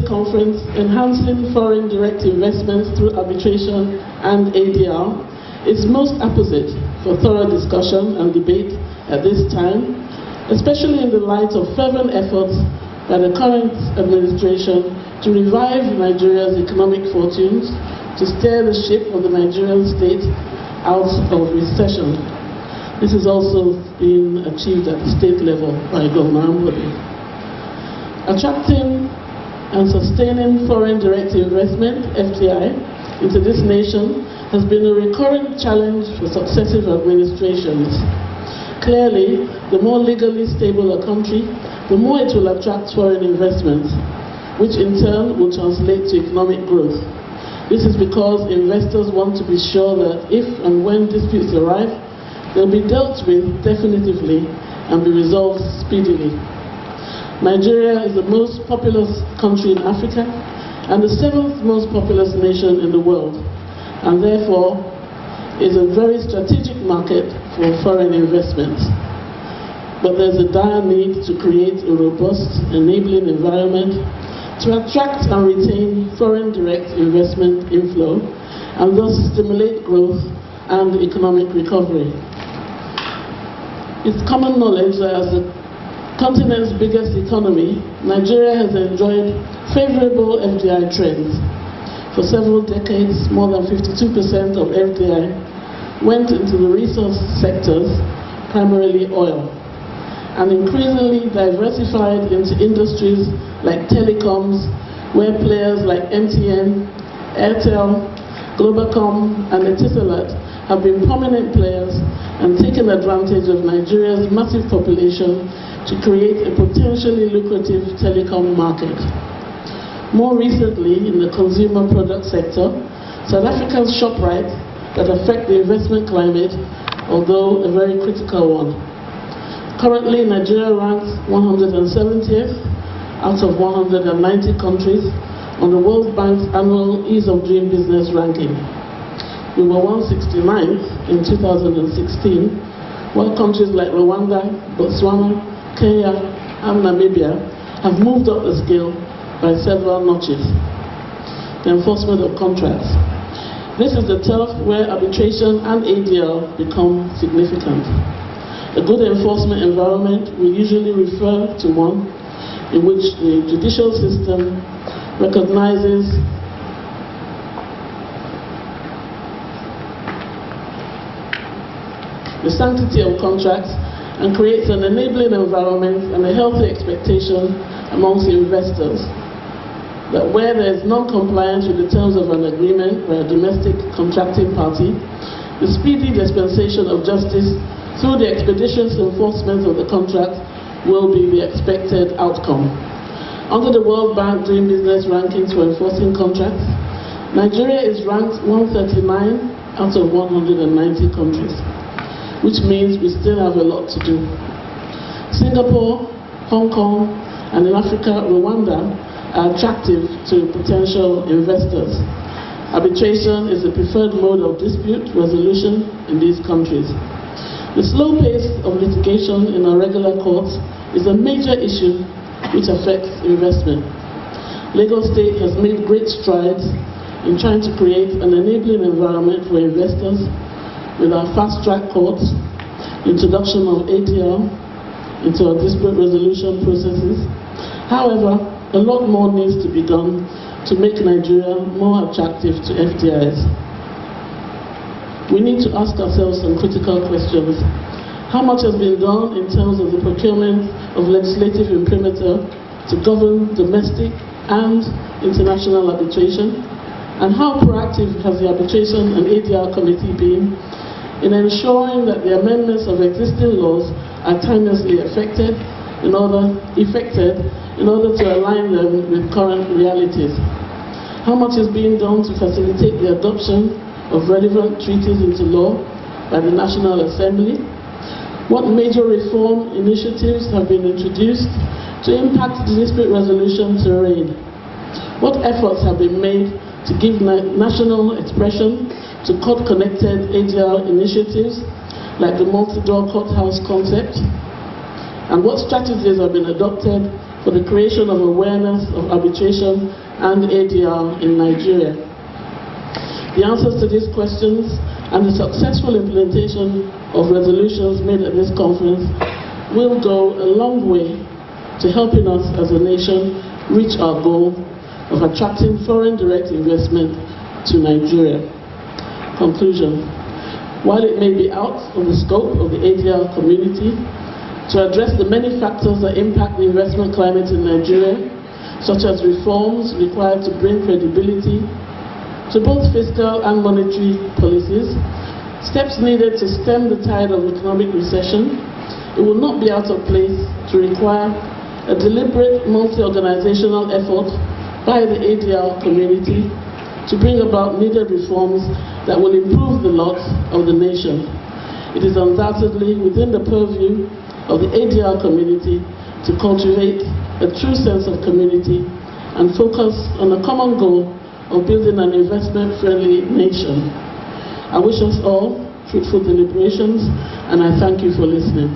Conference, Enhancing Foreign Direct Investments Through Arbitration and ADR, is most apposite for thorough discussion and debate at this time, especially in the light of fervent efforts by the current administration to revive Nigeria's economic fortunes, to steer the ship of the Nigerian state out of recession. This is also being achieved at the state level by Governor Ambode. Attracting and sustaining foreign direct investment, FDI, into this nation has been a recurrent challenge for successive administrations. Clearly, the more legally stable a country, the more it will attract foreign investments, which in turn will translate to economic growth. This is because investors want to be sure that if and when disputes arrive, they'll be dealt with definitively and be resolved speedily. Nigeria is the most populous country in Africa and the 7th most populous nation in the world, and therefore is a very strategic market for foreign investments. But there's a dire need to create a robust, enabling environment to attract and retain foreign direct investment inflow and thus stimulate growth and economic recovery. It's common knowledge that as the continent's biggest economy, Nigeria has enjoyed favorable FDI trends. For several decades, more than 52% of FDI went into the resource sectors, primarily oil, and increasingly diversified into industries like telecoms, where players like MTN, Airtel, Globacom, and Atilade have been prominent players and taken advantage of Nigeria's massive population to create a potentially lucrative telecom market. More recently, in the consumer product sector, South Africa's ShopRite that affect the investment climate, although a very critical one. Currently, Nigeria ranks 170th out of 190 countries on the World Bank's annual Ease of Doing Business ranking. We were 169th in 2016, while countries like Rwanda, Botswana, Kenya, and Namibia have moved up the scale by several notches. The enforcement of contracts. This is the turf where arbitration and ADR become significant. A good enforcement environment we usually refer to one in which the judicial system recognizes the sanctity of contracts and creates an enabling environment and a healthy expectation amongst investors that where there is non-compliance with the terms of an agreement by a domestic contracting party, the speedy dispensation of justice through the expeditious enforcement of the contract will be the expected outcome. Under the World Bank Doing Business rankings for enforcing contracts, Nigeria is ranked 139 out of 190 countries, which means we still have a lot to do. Singapore, Hong Kong, and in Africa, Rwanda are attractive to potential investors. Arbitration is the preferred mode of dispute resolution in these countries. The slow pace of litigation in our regular courts is a major issue which affects investment. Lagos State has made great strides in trying to create an enabling environment for investors with our fast-track courts, introduction of ADR into our dispute resolution processes. However, a lot more needs to be done to make Nigeria more attractive to FDIs. We need to ask ourselves some critical questions. How much has been done in terms of the procurement of legislative imprimatur to govern domestic and international arbitration? And how proactive has the Arbitration and ADR Committee been in ensuring that the amendments of existing laws are timelessly effected in order to align them with current realities? How much is being done to facilitate the adoption of relevant treaties into law by the National Assembly? What major reform initiatives have been introduced to impact the dispute resolution terrain? What efforts have been made to give national expression to court-connected ADR initiatives like the multi-door courthouse concept? And what strategies have been adopted for the creation of awareness of arbitration and ADR in Nigeria. The answers to these questions and the successful implementation of resolutions made at this conference will go a long way to helping us as a nation reach our goal of attracting foreign direct investment to Nigeria. Conclusion. While it may be out of the scope of the ADR community to address the many factors that impact the investment climate in Nigeria, such as reforms required to bring credibility to both fiscal and monetary policies, steps needed to stem the tide of economic recession, it will not be out of place to require a deliberate multi-organizational effort by the ADR community to bring about needed reforms that will improve the lot of the nation. It is undoubtedly within the purview of the ADR community to cultivate a true sense of community and focus on the common goal of building an investment-friendly nation. I wish us all fruitful deliberations, and I thank you for listening.